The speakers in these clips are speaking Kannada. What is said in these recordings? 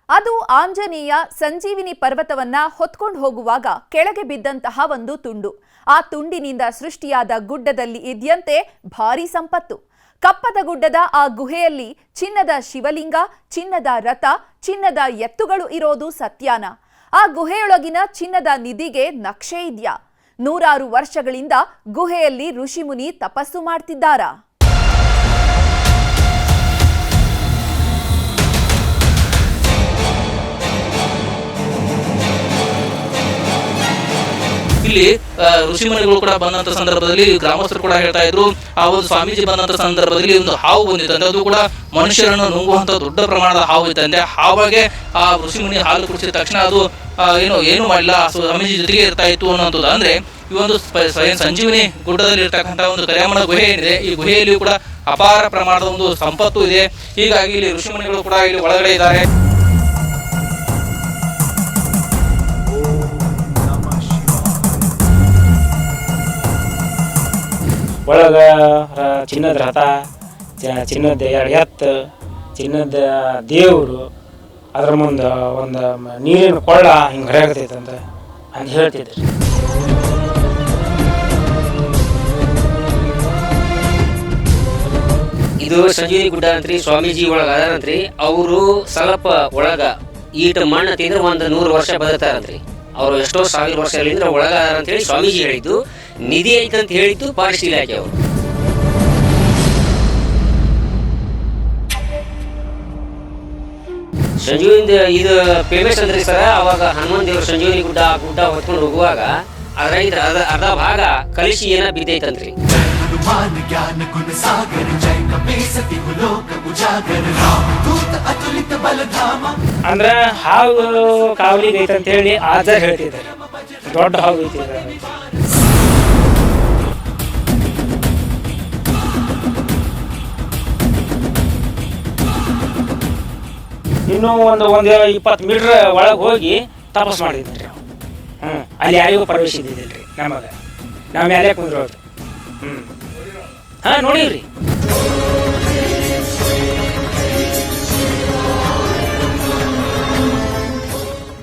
ಅದು ಆಂಜನೇಯ ಸಂಜೀವಿನಿ ಪರ್ವತವನ್ನ ಹೊತ್ಕೊಂಡು ಹೋಗುವಾಗ ಕೆಳಗೆ ಬಿದ್ದಂತಹ ಒಂದು ತುಂಡು. ಆ ತುಂಡಿನಿಂದ ಸೃಷ್ಟಿಯಾದ ಗುಡ್ಡದಲ್ಲಿ ಇದೆಯಂತೆ ಭಾರೀ ಸಂಪತ್ತು. ಕಪ್ಪದ ಗುಡ್ಡದ ಆ ಗುಹೆಯಲ್ಲಿ ಚಿನ್ನದ ಶಿವಲಿಂಗ, ಚಿನ್ನದ ರಥ, ಚಿನ್ನದ ಎತ್ತುಗಳು ಇರೋದು ಸತ್ಯಾನ? ಆ ಗುಹೆಯೊಳಗಿನ ಚಿನ್ನದ ನಿಧಿಗೆ ನಕ್ಷೆ ಇದೆಯಾ? ನೂರಾರು ವರ್ಷಗಳಿಂದ ಗುಹೆಯಲ್ಲಿ ಋಷಿಮುನಿ ತಪಸ್ಸು ಮಾಡ್ತಿದ್ದಾರಾ? ಇಲ್ಲಿ ಋಷಿಮುನಿಗಳು ಕೂಡ ಬಂದಂತ ಸಂದರ್ಭದಲ್ಲಿ ಗ್ರಾಮಸ್ಥರು ಕೂಡ ಹೇಳ್ತಾ ಇದ್ರು, ಆ ಒಂದು ಸ್ವಾಮೀಜಿ ಬಂದಂತ ಸಂದರ್ಭದಲ್ಲಿ ಒಂದು ಹಾವು ಬಂದಿತ್ತಂತೆ. ಅದು ಕೂಡ ಮನುಷ್ಯರನ್ನು ನುಂಗುವಂತ ದೊಡ್ಡ ಪ್ರಮಾಣದ ಹಾವು ಇತ್ತಂತೆ. ಹಾವಾಗೆ ಆ ಋಷಿಮುನಿ ಹಾಲು ಕುಡಿಸಿದ ತಕ್ಷಣ ಅದು ಏನು ಮಾಡಿಲ್ಲ, ಸ್ವಾಮೀಜಿ ಜೊತೆಗೆ ಇರ್ತಾ ಇತ್ತು ಅನ್ನೋದು. ಅಂದ್ರೆ ಈ ಒಂದು ಸಂಜೀವಿನಿ ಗುಡ್ಡದಲ್ಲಿ ಇರ್ತಕ್ಕಂಥ ಒಂದು ಕರಿಯಮ್ಮನ ಗುಹೆ ಏನಿದೆ, ಈ ಗುಹೆಯಲ್ಲಿ ಕೂಡ ಅಪಾರ ಪ್ರಮಾಣದ ಒಂದು ಸಂಪತ್ತು ಇದೆ. ಹೀಗಾಗಿ ಇಲ್ಲಿ ಋಷಿಮುನಿಗಳು ಕೂಡ ಇಲ್ಲಿ ಒಳಗಡೆ ಇದ್ದಾರೆ. ಒಳಗ ಚಿನ್ನದ ರಥ, ಚಿನ್ನದ ಎರಡು ಎತ್ತು, ಚಿನ್ನದ ದೇವರು, ಅದ್ರ ಮುಂದೆ ಒಂದು ನೀರಿನ ಕೊಳ್ಳ ಹಿಂಗೆ ಹರಿಯಾಗತೈತಂತ ಅಂತ ಹೇಳ್ತಿದ್ರಿ. ಇದು ಸಂಜೀವಿನಿ ಗುಡ್ಡ ಅಂತ್ರಿ. ಸ್ವಾಮೀಜಿ ಒಳಗ ಅದಾರಂತ್ರಿ. ಅವರು ಸ್ವಲ್ಪ ಒಳಗ ಈಟ ಮಣ್ಣು ತಿಂದ್ರೆ 100 ವರ್ಷ ಬದುಕ್ತಾರಂತ್ರಿ. ಅವ್ರು ಎಷ್ಟೋ ಸಾವಿರ ವರ್ಷಗಳಿಂದ ಒಳಗ ಅಂತ ಹೇಳಿ ಸ್ವಾಮೀಜಿ ಹೇಳಿದ್ದು. ನಿಧಿ ಐತಂತ ಹೇಳಿದ್ದು ಫಾರೆಸ್ಟ್ ಇಲಾಖೆ ಅವರು. ಸಂಜೀವಿನಿ ಇದು ಫೇಮಸ್ ಅಂದ್ರಿ ಸರ. ಅವಾಗ ಹನುಮಂತ ದೇವರು ಸಂಜೀವಿನಿ ಗುಡ್ಡ ಹೊತ್ಕೊಂಡು ಹೋಗುವಾಗ ಅದ್ರಾಗಿದ್ರೆ ಅರ್ಧ ಭಾಗ ಕಲಿಸಿ ಏನ ಬಿದ್ದೈತಂತ್ರಿ. ಅಂದ್ರ ಹಾವು ಕಾವಲಿಗೆ ಐತಂತ ಹೇಳಿ ಆಚಾರ ಹೇಳ್ತಿದ್ದಾರೆ. ದೊಡ್ಡ ಹಾವು ಐತಿ. ಇನ್ನೂ ಒಂದು 20 ಮೀಟರ್ ಒಳಗೆ ಹೋಗಿ ತಪಸ್ ಮಾಡಿದ್ರಿ. ಅಲ್ಲಿ ಯಾರಿಗೂ ಪ್ರವೇಶ ಇದ್ದಿದ್ದಿಲ್ರಿ ನಮಗೆ. ನಾವು ಮೇಲೆ ಕುಂದ್ರೋದು. ನೋಡಿವ್ರಿ.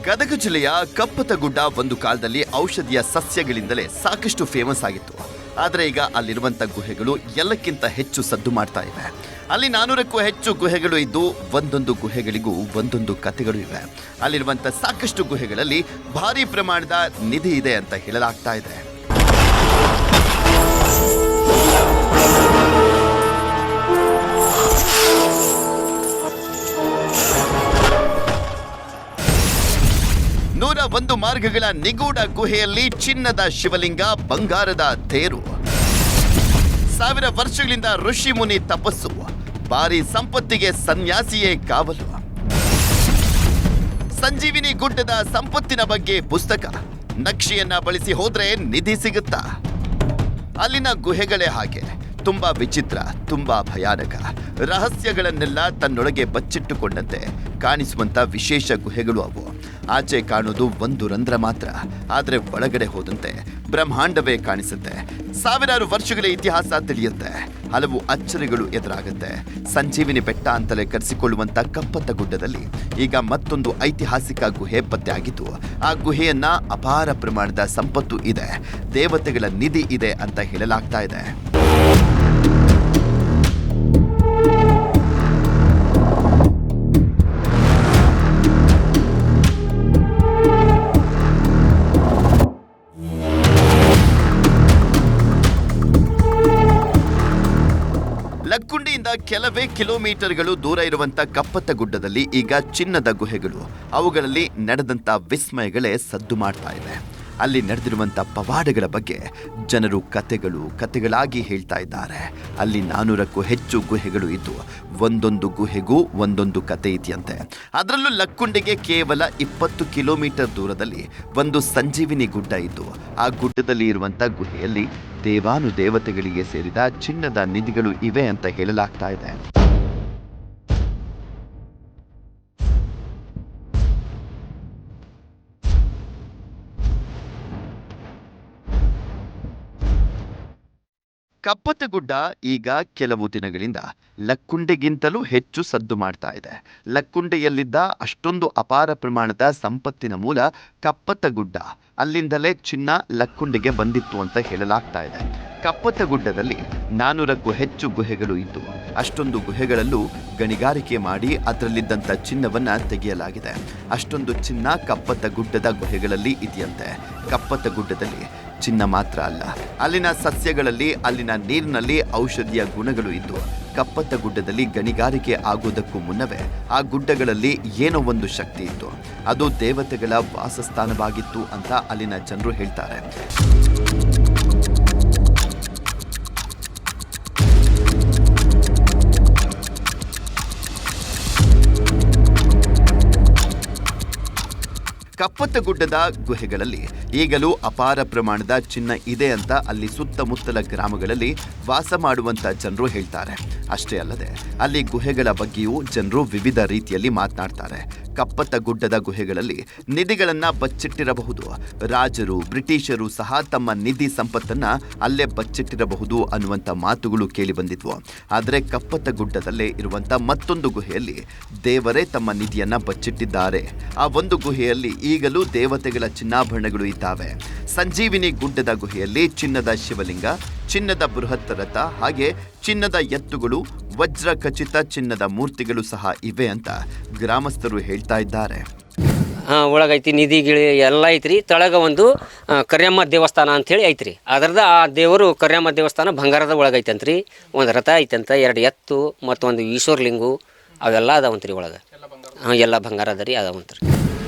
ಗದಗ ಜಿಲ್ಲೆಯ ಕಪ್ಪತಗುಡ್ಡ ಒಂದು ಕಾಲದಲ್ಲಿ ಔಷಧಿಯ ಸಸ್ಯಗಳಿಂದಲೇ ಸಾಕಷ್ಟು ಫೇಮಸ್ ಆಗಿತ್ತು. ಆದರೆ ಈಗ ಅಲ್ಲಿರುವಂಥ ಗುಹೆಗಳು ಎಲ್ಲಕ್ಕಿಂತ ಹೆಚ್ಚು ಸದ್ದು ಮಾಡ್ತಾ ಇವೆ. ಅಲ್ಲಿ 400ಕ್ಕೂ ಹೆಚ್ಚು ಗುಹೆಗಳು ಇದ್ದು ಒಂದೊಂದು ಗುಹೆಗಳಿಗೂ ಒಂದೊಂದು ಕಥೆಗಳು ಇವೆ. ಅಲ್ಲಿರುವಂಥ ಸಾಕಷ್ಟು ಗುಹೆಗಳಲ್ಲಿ ಭಾರಿ ಪ್ರಮಾಣದ ನಿಧಿ ಇದೆ ಅಂತ ಹೇಳಲಾಗ್ತಾ ಇದೆ. ಒಂದು ಮಾರ್ಗಗಳ ನಿಗೂಢ ಗುಹೆಯಲ್ಲಿ ಚಿನ್ನದ ಶಿವಲಿಂಗ, ಬಂಗಾರದ ತೇರು, 1000 ವರ್ಷಗಳಿಂದ ಋಷಿ ಮುನಿ ತಪಸ್ಸು, ಭಾರಿ ಸಂಪತ್ತಿಗೆ ಸನ್ಯಾಸಿಯೇ ಕಾವಲು. ಸಂಜೀವಿನಿ ಗುಡ್ಡದ ಸಂಪತ್ತಿನ ಬಗ್ಗೆ ಪುಸ್ತಕ, ನಕ್ಷೆಯನ್ನ ಬಳಸಿ ಹೋದ್ರೆ ನಿಧಿ ಸಿಗುತ್ತಾ? ಅಲ್ಲಿನ ಗುಹೆಗಳೇ ಹಾಗೆ, ತುಂಬಾ ವಿಚಿತ್ರ, ತುಂಬಾ ಭಯಾನಕ, ರಹಸ್ಯಗಳನ್ನೆಲ್ಲ ತನ್ನೊಳಗೆ ಬಚ್ಚಿಟ್ಟುಕೊಂಡಂತೆ ಕಾಣಿಸುವಂತ ವಿಶೇಷ ಗುಹೆಗಳು ಅವು. ಆಚೆ ಕಾಣೋದು ಒಂದು ರಂಧ್ರ ಮಾತ್ರ, ಆದರೆ ಒಳಗಡೆ ಹೋದಂತೆ ಬ್ರಹ್ಮಾಂಡವೇ ಕಾಣಿಸುತ್ತೆ. ಸಾವಿರಾರು ವರ್ಷಗಳ ಇತಿಹಾಸ ತಿಳಿಯುತ್ತೆ. ಹಲವು ಅಚ್ಚರಿಗಳು ಎದುರಾಗುತ್ತೆ. ಸಂಜೀವಿನಿ ಬೆಟ್ಟ ಅಂತಲೇ ಕರೆಸಿಕೊಳ್ಳುವಂತ ಕಪ್ಪತ್ತ ಗುಡ್ಡದಲ್ಲಿ ಈಗ ಮತ್ತೊಂದು ಐತಿಹಾಸಿಕ ಗುಹೆ ಪತ್ತೆ ಆಗಿದ್ದು, ಆ ಗುಹೆಯನ್ನ ಅಪಾರ ಪ್ರಮಾಣದ ಸಂಪತ್ತು ಇದೆ, ದೇವತೆಗಳ ನಿಧಿ ಇದೆ ಅಂತ ಹೇಳಲಾಗ್ತಾ ಇದೆ. ಲಕ್ಕುಂಡಿಯಿಂದ ಕೆಲವೇ ಕಿಲೋಮೀಟರ್ಗಳು ದೂರ ಇರುವಂತ ಕಪ್ಪತ್ತ ಗುಡ್ಡದಲ್ಲಿ ಈಗ ಚಿನ್ನದ ಗುಹೆಗಳು, ಅವುಗಳಲ್ಲಿ ನಡೆದಂತ ವಿಸ್ಮಯಗಳೇ ಸದ್ದು ಮಾಡ್ತಾ ಇವೆ. ಅಲ್ಲಿ ನಡೆದಿರುವಂಥ ಪವಾಡಗಳ ಬಗ್ಗೆ ಜನರು ಕತೆಗಳಾಗಿ ಹೇಳ್ತಾ ಇದ್ದಾರೆ. ಅಲ್ಲಿ 400ಕ್ಕೂ ಹೆಚ್ಚು ಗುಹೆಗಳು ಇದ್ದು ಒಂದೊಂದು ಗುಹೆಗೂ ಒಂದೊಂದು ಕತೆ ಇದೆಯಂತೆ. ಅದರಲ್ಲೂ ಲಕ್ಕುಂಡಿಗೆ ಕೇವಲ 20 ಕಿಲೋಮೀಟರ್ ದೂರದಲ್ಲಿ ಒಂದು ಸಂಜೀವಿನಿ ಗುಡ್ಡ ಇದ್ದು, ಆ ಗುಡ್ಡದಲ್ಲಿ ಇರುವಂಥ ಗುಹೆಯಲ್ಲಿ ದೇವಾನುದೇವತೆಗಳಿಗೆ ಸೇರಿದ ಚಿನ್ನದ ನಿಧಿಗಳು ಇವೆ ಅಂತ ಹೇಳಲಾಗ್ತಾ ಇದೆ. ಕಪ್ಪತ್ತಗುಡ್ಡ ಈಗ ಕೆಲವು ದಿನಗಳಿಂದ ಲಕ್ಕುಂಡೆಗಿಂತಲೂ ಹೆಚ್ಚು ಸದ್ದು ಮಾಡ್ತಾ ಇದೆ. ಲಕ್ಕುಂಡೆಯಲ್ಲಿದ್ದ ಅಷ್ಟೊಂದು ಅಪಾರ ಪ್ರಮಾಣದ ಸಂಪತ್ತಿನ ಮೂಲ ಕಪ್ಪತ್ತಗುಡ್ಡ. ಅಲ್ಲಿಂದಲೇ ಚಿನ್ನ ಲಕ್ಕುಂಡೆಗೆ ಬಂದಿತ್ತು ಅಂತ ಹೇಳಲಾಗ್ತಾ ಇದೆ. ಕಪ್ಪತ್ತಗುಡ್ಡದಲ್ಲಿ 400ಕ್ಕೂ ಹೆಚ್ಚು ಗುಹೆಗಳು ಇದ್ದು, ಅಷ್ಟೊಂದು ಗುಹೆಗಳಲ್ಲೂ ಗಣಿಗಾರಿಕೆ ಮಾಡಿ ಅದರಲ್ಲಿದ್ದಂಥ ಚಿನ್ನವನ್ನ ತೆಗೆಯಲಾಗಿದೆ. ಅಷ್ಟೊಂದು ಚಿನ್ನ ಕಪ್ಪತ್ತಗುಡ್ಡದ ಗುಹೆಗಳಲ್ಲಿ ಇದೆಯಂತೆ. ಕಪ್ಪತ್ತಗುಡ್ಡದಲ್ಲಿ ಚಿನ್ನ ಮಾತ್ರ ಅಲ್ಲ, ಅಲ್ಲಿನ ಸಸ್ಯಗಳಲ್ಲಿ, ಅಲ್ಲಿನ ನೀರಿನಲ್ಲಿ ಔಷಧೀಯ ಗುಣಗಳು ಇದ್ದು, ಕಪ್ಪತ್ತಗುಡ್ಡದಲ್ಲಿ ಗಣಿಗಾರಿಕೆ ಆಗೋದಕ್ಕೂ ಮುನ್ನವೇ ಆ ಗುಡ್ಡಗಳಲ್ಲಿ ಏನೋ ಒಂದು ಶಕ್ತಿ ಇತ್ತು. ಅದು ದೇವತೆಗಳ ವಾಸಸ್ಥಾನವಾಗಿತ್ತು ಅಂತ ಅಲ್ಲಿನ ಜನರು ಹೇಳ್ತಾರೆ. ಕಪ್ಪತ್ತಗುಡ್ಡದ ಗುಹೆಗಳಲ್ಲಿ ಈಗಲೂ ಅಪಾರ ಪ್ರಮಾಣದ ಚಿನ್ನ ಇದೆ ಅಂತ ಅಲ್ಲಿ ಸುತ್ತಮುತ್ತಲ ಗ್ರಾಮಗಳಲ್ಲಿ ವಾಸ ಮಾಡುವಂತ ಜನರು ಹೇಳ್ತಾರೆ. ಅಷ್ಟೇ ಅಲ್ಲದೆ ಅಲ್ಲಿ ಗುಹೆಗಳ ಬಗ್ಗೆಯೂ ಜನರು ವಿವಿಧ ರೀತಿಯಲ್ಲಿ ಮಾತನಾಡ್ತಾರೆ. ಕಪ್ಪತ್ತಗುಡ್ಡದ ಗುಹೆಗಳಲ್ಲಿ ನಿಧಿಗಳನ್ನ ಬಚ್ಚಿಟ್ಟಿರಬಹುದು. ರಾಜರು, ಬ್ರಿಟಿಷರು ಸಹ ತಮ್ಮ ನಿಧಿ ಸಂಪತ್ತನ್ನ ಅಲ್ಲೇ ಬಚ್ಚಿಟ್ಟಿರಬಹುದು ಅನ್ನುವಂಥ ಮಾತುಗಳು ಕೇಳಿ ಬಂದಿದ್ವು. ಆದರೆ ಕಪ್ಪತ್ತಗುಡ್ಡದಲ್ಲೇ ಇರುವಂಥ ಮತ್ತೊಂದು ಗುಹೆಯಲ್ಲಿ ದೇವರೇ ತಮ್ಮ ನಿಧಿಯನ್ನ ಬಚ್ಚಿಟ್ಟಿದ್ದಾರೆ. ಆ ಒಂದು ಗುಹೆಯಲ್ಲಿ ಈಗಲೂ ದೇವತೆಗಳ ಚಿನ್ನಾಭರಣಗಳು ಇದ್ದಾವೆ. ಸಂಜೀವಿನಿ ಗುಡ್ಡದ ಗುಹೆಯಲ್ಲಿ ಚಿನ್ನದ ಶಿವಲಿಂಗ, ಚಿನ್ನದ ಬೃಹತ್ ರಥ, ಹಾಗೆ ಚಿನ್ನದ ಎತ್ತುಗಳು, ವಜ್ರ ಖಚಿತ ಚಿನ್ನದ ಮೂರ್ತಿಗಳು ಸಹ ಇವೆ ಅಂತ ಗ್ರಾಮಸ್ಥರು ಹೇಳ್ತಾ ಇದ್ದಾರೆ. ಒಳಗೈತಿ ನಿಧಿ ಗಿಳಿ ಎಲ್ಲ ಐತ್ರಿ. ತಳಗ ಒಂದು ಕರ್ಯಮ್ಮ ದೇವಸ್ಥಾನ ಅಂಥೇಳಿ ಐತ್ರಿ. ಅದರದ ಆ ದೇವರು ಕರ್ಯಮ್ಮ ದೇವಸ್ಥಾನ ಬಂಗಾರದ ಒಳಗೈತಂತ್ರಿ. ಒಂದು ರಥ ಐತಂತ, 2 ಎತ್ತು ಮತ್ತು ಒಂದು ಈಶ್ವರಲಿಂಗು ಅವೆಲ್ಲ ಅದಾವಂತ್ರಿ ಒಳಗೆ. ಎಲ್ಲ ಬಂಗಾರ ಅದ ರೀ, ಅದಾವಂತ್ರಿ.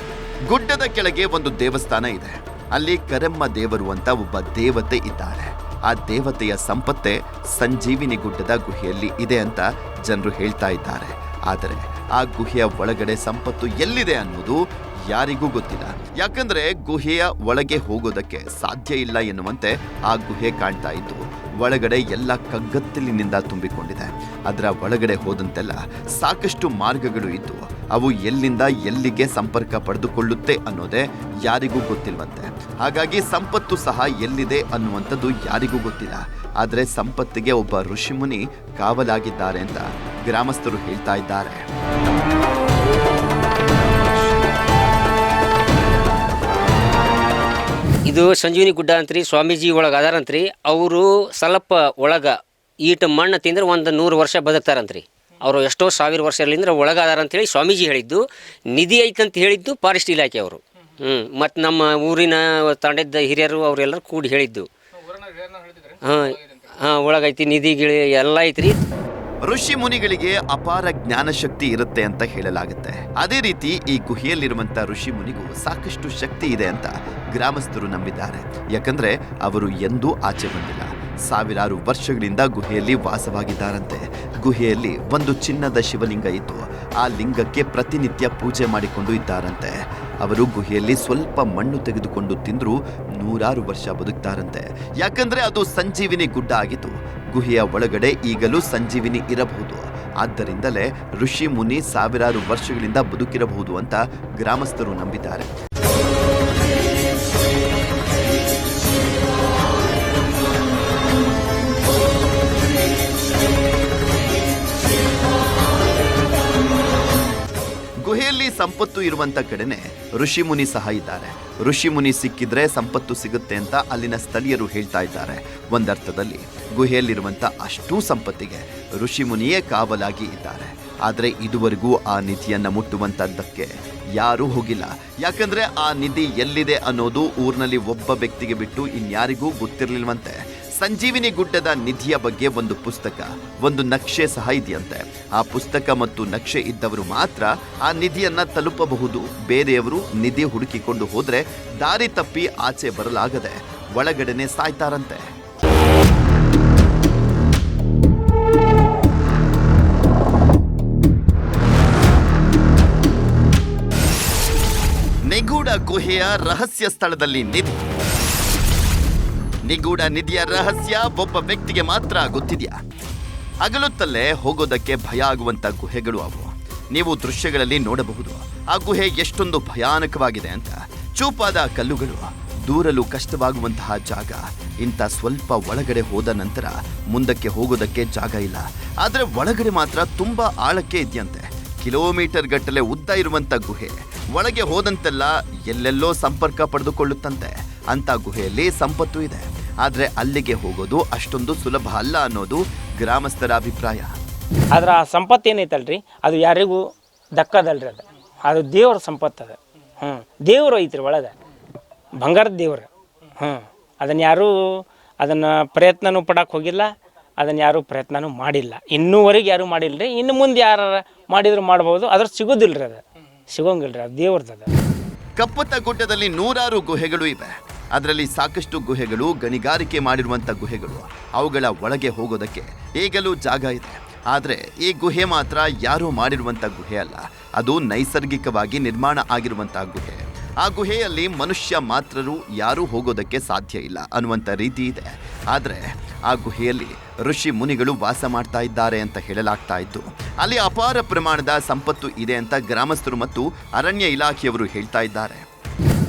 ಗುಡ್ಡದ ಕೆಳಗೆ ಒಂದು ದೇವಸ್ಥಾನ ಇದೆ. ಅಲ್ಲಿ ಕರೆಮ್ಮ ದೇವರು ಅಂತ ಒಬ್ಬ ದೇವತೆ ಇದ್ದಾರೆ. ಆ ದೇವತೆಯ ಸಂಪತ್ತೇ ಸಂಜೀವಿನಿ ಗುಡ್ಡದ ಗುಹೆಯಲ್ಲಿ ಇದೆ ಅಂತ ಜನರು ಹೇಳ್ತಾ ಇದ್ದಾರೆ. ಆದರೆ ಆ ಗುಹೆಯ ಒಳಗಡೆ ಸಂಪತ್ತು ಎಲ್ಲಿದೆ ಅನ್ನೋದು ಯಾರಿಗೂ ಗೊತ್ತಿಲ್ಲ. ಯಾಕಂದ್ರೆ ಗುಹೆಯ ಒಳಗೆ ಹೋಗೋದಕ್ಕೆ ಸಾಧ್ಯ ಇಲ್ಲ ಎನ್ನುವಂತೆ ಆ ಗುಹೆ ಕಾಣ್ತಾ ಇದ್ದು, ಒಳಗಡೆ ಎಲ್ಲ ಕಗ್ಗತ್ತಲಿನಿಂದ ತುಂಬಿಕೊಂಡಿದೆ. ಅದರ ಒಳಗಡೆ ಹೋದಂತೆಲ್ಲ ಸಾಕಷ್ಟು ಮಾರ್ಗಗಳು ಇದ್ದು, ಅವು ಎಲ್ಲಿಂದ ಎಲ್ಲಿಗೆ ಸಂಪರ್ಕ ಪಡೆದುಕೊಳ್ಳುತ್ತೆ ಅನ್ನೋದೇ ಯಾರಿಗೂ ಗೊತ್ತಿಲ್ವಂತೆ. ಹಾಗಾಗಿ ಸಂಪತ್ತು ಸಹ ಎಲ್ಲಿದೆ ಅನ್ನುವಂಥದ್ದು ಯಾರಿಗೂ ಗೊತ್ತಿಲ್ಲ. ಆದರೆ ಸಂಪತ್ತಿಗೆ ಒಬ್ಬ ಋಷಿಮುನಿ ಕಾವಲಾಗಿದ್ದಾರೆ ಅಂತ ಗ್ರಾಮಸ್ಥರು ಹೇಳ್ತಾ ಇದ್ದಾರೆ. ಇದು ಸಂಜೀವಿನಿ ಗುಡ್ಡ ಅಂತ್ರಿ. ಸ್ವಾಮೀಜಿ ಒಳಗೆ ಅದಾರಂತ್ರಿ. ಅವರು ಸ್ವಲ್ಪ ಒಳಗೆ ಈಟ ಮಣ್ಣು ತಿಂದ್ರೆ ಒಂದು 100 ವರ್ಷ ಬದುಕ್ತಾರಂತ್ರಿ. ಅವರು ಎಷ್ಟೋ 1000 ವರ್ಷಗಳಿಂದ ಒಳಗೆ ಅದಾರಂತೇಳಿ ಸ್ವಾಮೀಜಿ ಹೇಳಿದ್ದು. ನಿಧಿ ಐತಂತ ಹೇಳಿದ್ದು ಫಾರೆಸ್ಟ್ ಇಲಾಖೆ ಅವರು. ಮತ್ತು ನಮ್ಮ ಊರಿನ ತಂಡದ ಹಿರಿಯರು ಅವರೆಲ್ಲರೂ ಕೂಡಿ ಹೇಳಿದ್ದು. ಒಳಗೈತಿ ನಿಧಿ ಗಿಳಿ ಎಲ್ಲ ಐತ್ರಿ. ಋಷಿ ಮುನಿಗಳಿಗೆ ಅಪಾರ ಜ್ಞಾನಶಕ್ತಿ ಇರುತ್ತೆ ಅಂತ ಹೇಳಲಾಗುತ್ತೆ. ಅದೇ ರೀತಿ ಈ ಗುಹೆಯಲ್ಲಿರುವಂತ ಋಷಿ ಮುನಿಗೂ ಸಾಕಷ್ಟು ಶಕ್ತಿ ಇದೆ ಅಂತ ಗ್ರಾಮಸ್ಥರು ನಂಬಿದ್ದಾರೆ. ಯಾಕಂದ್ರೆ ಅವರು ಎಂದೂ ಆಚೆ ಬಂದಿಲ್ಲ. 1000 ವರ್ಷಗಳಿಂದ ಗುಹೆಯಲ್ಲಿ ವಾಸವಾಗಿದ್ದಾರಂತೆ. ಗುಹೆಯಲ್ಲಿ ಒಂದು ಚಿನ್ನದ ಶಿವಲಿಂಗ ಇದ್ದು, ಆ ಲಿಂಗಕ್ಕೆ ಪ್ರತಿನಿತ್ಯ ಪೂಜೆ ಮಾಡಿಕೊಂಡು ಇದ್ದಾರಂತೆ. ಅವರು ಗುಹೆಯಲ್ಲಿ ಸ್ವಲ್ಪ ಮಣ್ಣು ತೆಗೆದುಕೊಂಡು ತಿಂದರೂ 100 ವರ್ಷ ಬದುಕ್ತಾರಂತೆ. ಯಾಕಂದ್ರೆ ಅದು ಸಂಜೀವಿನಿ ಗುಡ್ಡ ಆಗಿತ್ತು. ಗುಹೆಯ ಒಳಗಡೆ ಈಗಲೂ ಸಂಜೀವಿನಿ ಇರಬಹುದು. ಆದ್ದರಿಂದಲೇ ಋಷಿ ಮುನಿ 1000 ವರ್ಷಗಳಿಂದ ಬದುಕಿರಬಹುದು ಅಂತ ಗ್ರಾಮಸ್ಥರು ನಂಬಿದ್ದಾರೆ. ಗುಹೆಯಲ್ಲಿ ಸಂಪತ್ತು ಇರುವಂತ ಕಡೆನೆ ಋಷಿ ಮುನಿ ಸಹ ಇದ್ದಾರೆ. ಋಷಿ ಮುನಿ ಸಿಕ್ಕಿದ್ರೆ ಸಂಪತ್ತು ಸಿಗುತ್ತೆ ಅಂತ ಅಲ್ಲಿನ ಸ್ಥಳೀಯರು ಹೇಳ್ತಾ ಇದ್ದಾರೆ. ಒಂದರ್ಥದಲ್ಲಿ ಗುಹೆಯಲ್ಲಿರುವಂತ ಅಷ್ಟೂ ಸಂಪತ್ತಿಗೆ ಋಷಿ ಮುನಿಯೇ ಕಾವಲಾಗಿ ಇದ್ದಾರೆ. ಆದರೆ ಇದುವರೆಗೂ ಆ ನಿಧಿಯನ್ನ ಮುಟ್ಟುವಂತದ್ದಕ್ಕೆ ಯಾರೂ ಹೋಗಿಲ್ಲ. ಯಾಕಂದ್ರೆ ಆ ನಿಧಿ ಎಲ್ಲಿದೆ ಅನ್ನೋದು ಊರಿನಲ್ಲಿ ಒಬ್ಬ ವ್ಯಕ್ತಿಗೆ ಬಿಟ್ಟು ಇನ್ಯಾರಿಗೂ ಗೊತ್ತಿರಲಿಲ್ವಂತೆ. ಸಂಜೀವಿನಿ ಗುಡ್ಡದ ನಿಧಿಯ ಬಗ್ಗೆ ಒಂದು ಪುಸ್ತಕ, ಒಂದು ನಕ್ಷೆ ಸಹ ಇದೆಯಂತೆ. ಆ ಪುಸ್ತಕ ಮತ್ತು ನಕ್ಷೆ ಇದ್ದವರು ಮಾತ್ರ ಆ ನಿಧಿಯನ್ನ ತಲುಪಬಹುದು. ಬೇರೆಯವರು ನಿಧಿ ಹುಡುಕಿಕೊಂಡು ಹೋದ್ರೆ ದಾರಿ ತಪ್ಪಿ ಆಚೆ ಬರಲಾಗದೆ ಒಳಗಡೆನೆ ಸಾಯ್ತಾರಂತೆ. ನಿಗೂಢ ಗುಹೆಯ ರಹಸ್ಯ ಸ್ಥಳದಲ್ಲಿ ನಿಗೂಢ ನಿಧಿಯ ರಹಸ್ಯ ಒಬ್ಬ ವ್ಯಕ್ತಿಗೆ ಮಾತ್ರ ಗೊತ್ತಿದೆಯಾ? ಹಗಲೊತ್ತಲ್ಲೇ ಹೋಗೋದಕ್ಕೆ ಭಯ ಆಗುವಂತ ಗುಹೆಗಳು ಅವು. ನೀವು ದೃಶ್ಯಗಳಲ್ಲಿ ನೋಡಬಹುದು ಆ ಗುಹೆ ಎಷ್ಟೊಂದು ಭಯಾನಕವಾಗಿದೆ ಅಂತ. ಚೂಪಾದ ಕಲ್ಲುಗಳು, ದೂರಲು ಕಷ್ಟವಾಗುವಂತಹ ಜಾಗ. ಇಂಥ ಸ್ವಲ್ಪ ಒಳಗಡೆ ಹೋದ ನಂತರ ಮುಂದಕ್ಕೆ ಹೋಗೋದಕ್ಕೆ ಜಾಗ ಇಲ್ಲ. ಆದರೆ ಒಳಗಡೆ ಮಾತ್ರ ತುಂಬಾ ಆಳಕ್ಕೆ ಇದೆಯಂತೆ. ಕಿಲೋಮೀಟರ್ ಗಟ್ಟಲೆ ಉದ್ದ ಇರುವಂತ ಗುಹೆ. ಒಳಗೆ ಹೋದಂತೆಲ್ಲ ಎಲ್ಲೆಲ್ಲೋ ಸಂಪರ್ಕ ಪಡೆದುಕೊಳ್ಳುತ್ತಂತೆ. ಅಂತ ಗುಹೆಯಲ್ಲಿ ಸಂಪತ್ತು ಇದೆ. ಆದರೆ ಅಲ್ಲಿಗೆ ಹೋಗೋದು ಅಷ್ಟೊಂದು ಸುಲಭ ಅಲ್ಲ ಅನ್ನೋದು ಗ್ರಾಮಸ್ಥರ ಅಭಿಪ್ರಾಯ. ಆದ್ರೆ ಆ ಸಂಪತ್ತು ಏನೈತಲ್ರಿ ಅದು ಯಾರಿಗೂ ದಕ್ಕದಲ್ರಿ. ಅದು ದೇವ್ರ ಸಂಪತ್ತು ಅದು. ದೇವರು ಐತ್ರಿ ಒಳಗೆ, ಬಂಗಾರದ ದೇವ್ರು. ಅದನ್ನು ಪ್ರಯತ್ನನೂ ಪಡಕ್ಕೆ ಹೋಗಿಲ್ಲ, ಅದನ್ನು ಯಾರೂ ಪ್ರಯತ್ನನೂ ಮಾಡಿಲ್ಲ. ಇನ್ನೂವರೆಗೆ ಯಾರೂ ಮಾಡಿಲ್ಲ ರೀ. ಇನ್ನು ಮುಂದೆ ಯಾರು ಮಾಡಿದ್ರು ಮಾಡ್ಬೋದು. ಅದ್ರ ಸಿಗೋದಿಲ್ಲ ರೀ, ಅದು ಸಿಗೋಂಗಿಲ್ಲ ರೀ, ಅದು ದೇವ್ರದ್ದು. ಕಪ್ಪತ್ತ ಗುಡ್ಡದಲ್ಲಿ ನೂರಾರು ಗುಹೆಗಳು ಇವೆ. ಅದರಲ್ಲಿ ಸಾಕಷ್ಟು ಗುಹೆಗಳು ಗಣಿಗಾರಿಕೆ ಮಾಡಿರುವಂಥ ಗುಹೆಗಳು. ಅವುಗಳ ಒಳಗೆ ಹೋಗೋದಕ್ಕೆ ಈಗಲೂ ಜಾಗ ಇದೆ. ಆದರೆ ಈ ಗುಹೆ ಮಾತ್ರ ಯಾರೋ ಮಾಡಿರುವಂಥ ಗುಹೆ ಅಲ್ಲ. ಅದು ನೈಸರ್ಗಿಕವಾಗಿ ನಿರ್ಮಾಣ ಆಗಿರುವಂಥ ಗುಹೆ. ಆ ಗುಹೆಯಲ್ಲಿ ಮನುಷ್ಯ ಮಾತ್ರರು ಯಾರೂ ಹೋಗೋದಕ್ಕೆ ಸಾಧ್ಯ ಇಲ್ಲ ಅನ್ನುವಂಥ ರೀತಿ ಇದೆ. ಆದರೆ ಆ ಗುಹೆಯಲ್ಲಿ ಋಷಿ ಮುನಿಗಳು ವಾಸ ಮಾಡ್ತಾ ಇದ್ದಾರೆ ಅಂತ ಹೇಳಲಾಗ್ತಾ ಇದ್ದು, ಅಲ್ಲಿ ಅಪಾರ ಪ್ರಮಾಣದ ಸಂಪತ್ತು ಇದೆ ಅಂತ ಗ್ರಾಮಸ್ಥರು ಮತ್ತು ಅರಣ್ಯ ಇಲಾಖೆಯವರು ಹೇಳ್ತಾ ಇದ್ದಾರೆ.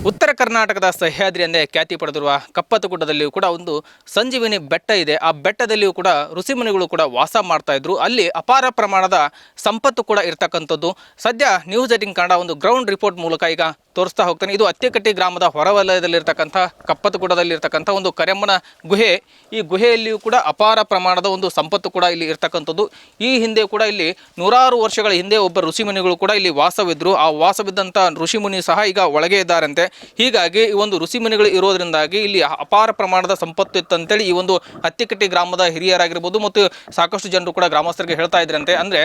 ಉತ್ತರ ಕರ್ನಾಟಕದ ಸಹ್ಯಾದ್ರಿ ಎಂದೇ ಖ್ಯಾತಿ ಪಡೆದಿರುವ ಕಪ್ಪತ್ತಗುಡ್ಡದಲ್ಲಿಯೂ ಕೂಡ ಒಂದು ಸಂಜೀವಿನಿ ಬೆಟ್ಟ ಇದೆ. ಆ ಬೆಟ್ಟದಲ್ಲಿಯೂ ಕೂಡ ಋಷಿಮುನಿಗಳು ಕೂಡ ವಾಸ ಮಾಡ್ತಾ ಇದ್ರು. ಅಲ್ಲಿ ಅಪಾರ ಪ್ರಮಾಣದ ಸಂಪತ್ತು ಕೂಡ ಇರ್ತಕ್ಕಂಥದ್ದು. ಸದ್ಯ ನ್ಯೂಸ್ 18 ಕನ್ನಡ ಒಂದು ಗ್ರೌಂಡ್ ರಿಪೋರ್ಟ್ ಮೂಲಕ ಈಗ ತೋರಿಸ್ತಾ ಹೋಗ್ತಾನೆ. ಇದು ಅತ್ತಿಕಟ್ಟಿ ಗ್ರಾಮದ ಹೊರವಲಯದಲ್ಲಿರ್ತಕ್ಕಂಥ ಕಪ್ಪತ್ತಗುಡ್ಡದಲ್ಲಿರ್ತಕ್ಕಂಥ ಒಂದು ಕರೆಮ್ಮನ ಗುಹೆ. ಈ ಗುಹೆಯಲ್ಲಿಯೂ ಕೂಡ ಅಪಾರ ಪ್ರಮಾಣದ ಒಂದು ಸಂಪತ್ತು ಕೂಡ ಇಲ್ಲಿ ಇರ್ತಕ್ಕಂಥದ್ದು. ಈ ಹಿಂದೆ ಕೂಡ ಇಲ್ಲಿ ನೂರಾರು ವರ್ಷಗಳ ಹಿಂದೆ ಒಬ್ಬ ಋಷಿಮುನಿಗಳು ಕೂಡ ಇಲ್ಲಿ ವಾಸವಿದ್ರು. ಆ ವಾಸವಿದ್ದಂಥ ಋಷಿಮುನಿ ಸಹ ಈಗ ಒಳಗೆ ಇದ್ದಾರಂತೆ. ಹೀಗಾಗಿ ಈ ಒಂದು ಋಷಿಮುನಿಗಳು ಇರೋದ್ರಿಂದಾಗಿ ಇಲ್ಲಿ ಅಪಾರ ಪ್ರಮಾಣದ ಸಂಪತ್ತು ಇತ್ತಂತೇಳಿ ಈ ಒಂದು ಅತ್ತಿಕಟ್ಟಿ ಗ್ರಾಮದ ಹಿರಿಯರಾಗಿರ್ಬೋದು ಮತ್ತು ಸಾಕಷ್ಟು ಜನರು ಕೂಡ ಗ್ರಾಮಸ್ಥರಿಗೆ ಹೇಳ್ತಾ ಇದ್ರಂತೆ. ಅಂದರೆ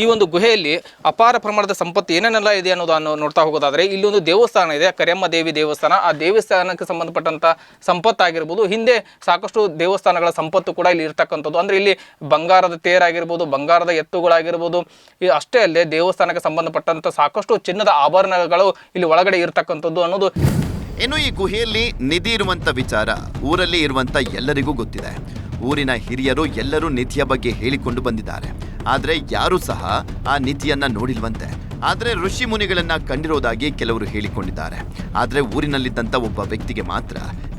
ಈ ಒಂದು ಗುಹೆಯಲ್ಲಿ ಅಪಾರ ಪ್ರಮಾಣದ ಸಂಪತ್ತು ಏನೇನೆಲ್ಲ ಇದೆ ಅನ್ನೋದನ್ನು ನೋಡ್ತಾ ಹೋಗೋದಾದರೆ ಇಲ್ಲಿ ಒಂದು ದೇವಸ್ಥಾನ ಇದೆ, ಕರೆಮ್ಮ ದೇವಿ ದೇವಸ್ಥಾನ. ಆ ದೇವಸ್ಥಾನಕ್ಕೆ ಸಂಬಂಧಪಟ್ಟಂಥ ಸಂಪತ್ತಾಗಿರ್ಬೋದು, ಹಿಂದೆ ಸಾಕಷ್ಟು ದೇವಸ್ಥಾನಗಳ ಸಂಪತ್ತು ಕೂಡ ಇಲ್ಲಿ ಇರ್ತಕ್ಕಂಥದ್ದು. ಅಂದರೆ ಇಲ್ಲಿ ಬಂಗಾರದ ತೇರಾಗಿರ್ಬೋದು, ಬಂಗಾರದ ಎತ್ತುಗಳಾಗಿರ್ಬೋದು, ಅಷ್ಟೇ ಅಲ್ಲದೆ ದೇವಸ್ಥಾನಕ್ಕೆ ಸಂಬಂಧಪಟ್ಟಂಥ ಸಾಕಷ್ಟು ಚಿನ್ನದ ಆಭರಣಗಳು ಇಲ್ಲಿ ಒಳಗಡೆ ಇರ್ತಕ್ಕಂಥದ್ದು ಅನ್ನೋದು. ಇನ್ನು ಈ ಗುಹೆಯಲ್ಲಿ ನಿಧಿ ಇರುವಂತ ವಿಚಾರ ಊರಲ್ಲಿ ಇರುವಂತ ಎಲ್ಲರಿಗೂ ಗೊತ್ತಿದೆ. ಊರಿನ ಹಿರಿಯರು ಎಲ್ಲರೂ ನಿಧಿಯ ಬಗ್ಗೆ ಹೇಳಿಕೊಂಡು ಬಂದಿದ್ದಾರೆ. ಆದರೆ ಯಾರೂ ಸಹ ಆ ನಿಧಿಯನ್ನ ನೋಡಿಲ್ವಂತೆ. ಆದರೆ ಋಷಿ ಮುನಿಗಳನ್ನ ಕಂಡಿರೋದಾಗಿ ಕೆಲವರು ಹೇಳಿಕೊಂಡಿದ್ದಾರೆ. ಆದರೆ ಊರಿನಲ್ಲಿದ್ದಂಥ ಒಬ್ಬ ವ್ಯಕ್ತಿಗೆ ಮಾತ್ರ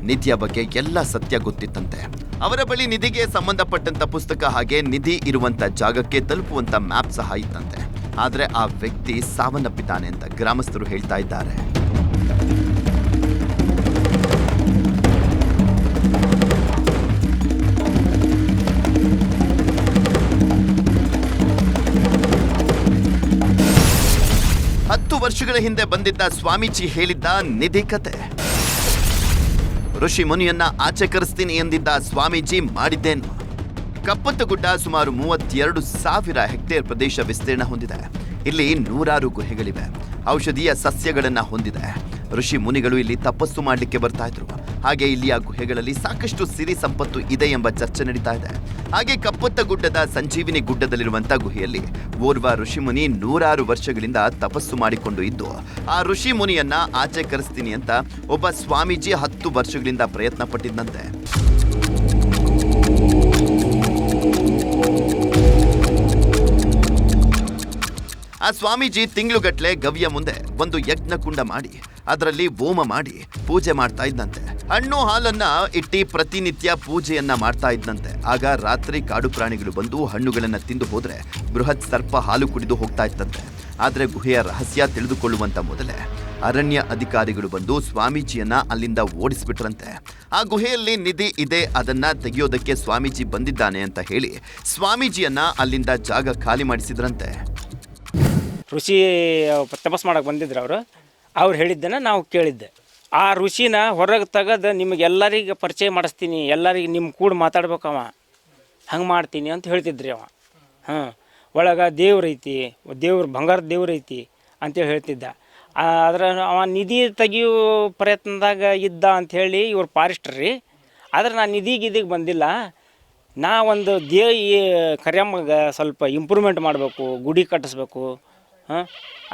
ನಿಧಿಯ ಬಗ್ಗೆ ಎಲ್ಲ ಸತ್ಯ ಗೊತ್ತಿತ್ತಂತೆ. ಅವರ ಬಳಿ ನಿಧಿಗೆ ಸಂಬಂಧಪಟ್ಟಂತ ಪುಸ್ತಕ ಹಾಗೆ ನಿಧಿ ಇರುವಂತ ಜಾಗಕ್ಕೆ ತಲುಪುವಂತ ಮ್ಯಾಪ್ ಸಹ ಇತ್ತಂತೆ. ಆದರೆ ಆ ವ್ಯಕ್ತಿ ಸಾವನ್ನಪ್ಪಿದ್ದಾನೆ ಅಂತ ಗ್ರಾಮಸ್ಥರು ಹೇಳ್ತಾ ಇದ್ದಾರೆ. ವರ್ಷಗಳ ಹಿಂದೆ ಬಂದಿದ್ದ ಸ್ವಾಮೀಜಿ ಹೇಳಿದ್ದ ನಿಧಿ ಕತೆ. ಋಷಿ ಮುನಿಯನ್ನ ಆಚೆ ಕರೆಸ್ತೀನಿ ಎಂದಿದ್ದ ಸ್ವಾಮೀಜಿ ಮಾಡಿದ್ದೇನು? ಕಪ್ಪತ್ತಗುಡ್ಡ ಸುಮಾರು 32,000 ಹೆಕ್ಟೇರ್ ಪ್ರದೇಶ ವಿಸ್ತೀರ್ಣ ಹೊಂದಿದೆ. ಇಲ್ಲಿ ನೂರಾರು ಗುಹೆಗಳಿವೆ. ಔಷಧೀಯ ಸಸ್ಯಗಳನ್ನ ಹೊಂದಿದೆ. ಋಷಿ ಮುನಿಗಳು ಇಲ್ಲಿ ತಪಸ್ಸು ಮಾಡಲಿಕ್ಕೆ ಬರ್ತಾ ಇದ್ರು. ಹಾಗೆ ಇಲ್ಲಿಯ ಗುಹೆಗಳಲ್ಲಿ ಸಾಕಷ್ಟು ಸಿರಿ ಸಂಪತ್ತು ಇದೆ ಎಂಬ ಚರ್ಚೆ ನಡೀತಾ ಇದೆ. ಹಾಗೆ ಕಪ್ಪತ್ತಗುಡ್ಡದ ಸಂಜೀವಿನಿ ಗುಡ್ಡದಲ್ಲಿರುವಂಥ ಗುಹೆಯಲ್ಲಿ ಓರ್ವ ಋಷಿಮುನಿ ನೂರಾರು ವರ್ಷಗಳಿಂದ ತಪಸ್ಸು ಮಾಡಿಕೊಂಡು ಇದ್ದು, ಆ ಋಷಿ ಮುನಿಯನ್ನ ಆಚೆ ಕರೆಸ್ತೀನಿ ಅಂತ ಒಬ್ಬ ಸ್ವಾಮೀಜಿ 10 ವರ್ಷಗಳಿಂದ ಪ್ರಯತ್ನ ಪಟ್ಟಿದ್ದಂತೆ. ಆ ಸ್ವಾಮೀಜಿ ತಿಂಗಳುಗಟ್ಟಲೆ ಗವಿಯ ಮುಂದೆ ಒಂದು ಯಜ್ಞ ಕುಂಡ ಮಾಡಿ ಅದರಲ್ಲಿ ಹೋಮ ಮಾಡಿ ಪೂಜೆ ಮಾಡ್ತಾ ಇದ್ದಂತೆ. ಹಣ್ಣು ಹಾಲನ್ನ ಇಟ್ಟಿ ಪ್ರತಿನಿತ್ಯ ಪೂಜೆಯನ್ನ ಮಾಡ್ತಾ ಇದ್ದಂತೆ. ಆಗ ರಾತ್ರಿ ಕಾಡು ಪ್ರಾಣಿಗಳು ಬಂದು ಹಣ್ಣುಗಳನ್ನ ತಿಂದು ಹೋದ್ರೆ ಬೃಹತ್ ಸರ್ಪ ಹಾಲು ಕುಡಿದು ಹೋಗ್ತಾ ಇತ್ತಂತೆ. ಆದ್ರೆ ಗುಹೆಯ ರಹಸ್ಯ ತಿಳಿದುಕೊಳ್ಳುವಂತ ಮೊದಲೇ ಅರಣ್ಯ ಅಧಿಕಾರಿಗಳು ಬಂದು ಸ್ವಾಮೀಜಿಯನ್ನ ಅಲ್ಲಿಂದ ಓಡಿಸ್ಬಿಟ್ರಂತೆ. ಆ ಗುಹೆಯಲ್ಲಿ ನಿಧಿ ಇದೆ, ಅದನ್ನ ತೆಗೆಯೋದಕ್ಕೆ ಸ್ವಾಮೀಜಿ ಬಂದಿದ್ದಾನೆ ಅಂತ ಹೇಳಿ ಸ್ವಾಮೀಜಿಯನ್ನ ಅಲ್ಲಿಂದ ಜಾಗ ಖಾಲಿ ಮಾಡಿಸಿದ್ರಂತೆ. ಋಷಿ ತಪಸ್ ಮಾಡಕ್ಕೆ ಬಂದಿದ್ರು ಅವ್ರು ಹೇಳಿದ್ದನ್ನು ನಾವು ಕೇಳಿದ್ದೆ. ಆ ಋಷಿನ ಹೊರಗೆ ತೆಗೆದು ನಿಮಗೆಲ್ಲರಿಗೆ ಪರಿಚಯ ಮಾಡಿಸ್ತೀನಿ, ಎಲ್ಲರಿಗೆ ನಿಮ್ಮ ಕೂಡ ಮಾತಾಡ್ಬೇಕವ, ಹಂಗೆ ಮಾಡ್ತೀನಿ ಅಂತ ಹೇಳ್ತಿದ್ರಿ ಅವ. ಒಳಗೆ ದೇವ್ರೈತಿ, ದೇವ್ರು ಬಂಗಾರದ ದೇವ್ರೈತಿ ಅಂತೇಳಿ ಹೇಳ್ತಿದ್ದ. ಆದ್ರೆ ಅವ ನಿಧಿ ತೆಗಿಯೋ ಪ್ರಯತ್ನದಾಗ ಇದ್ದ ಅಂಥೇಳಿ ಇವ್ರು ಫಾರೆಸ್ಟರ್ ರೀ. ಆದ್ರೆ ನಾನು ನಿಧಿಗೆ ಬಂದಿಲ್ಲ. ನಾ ಒಂದು ಕರಿಯಮ್ಮಗೆ ಸ್ವಲ್ಪ ಇಂಪ್ರೂವ್ಮೆಂಟ್ ಮಾಡಬೇಕು, ಗುಡಿ ಕಟ್ಟಿಸ್ಬೇಕು,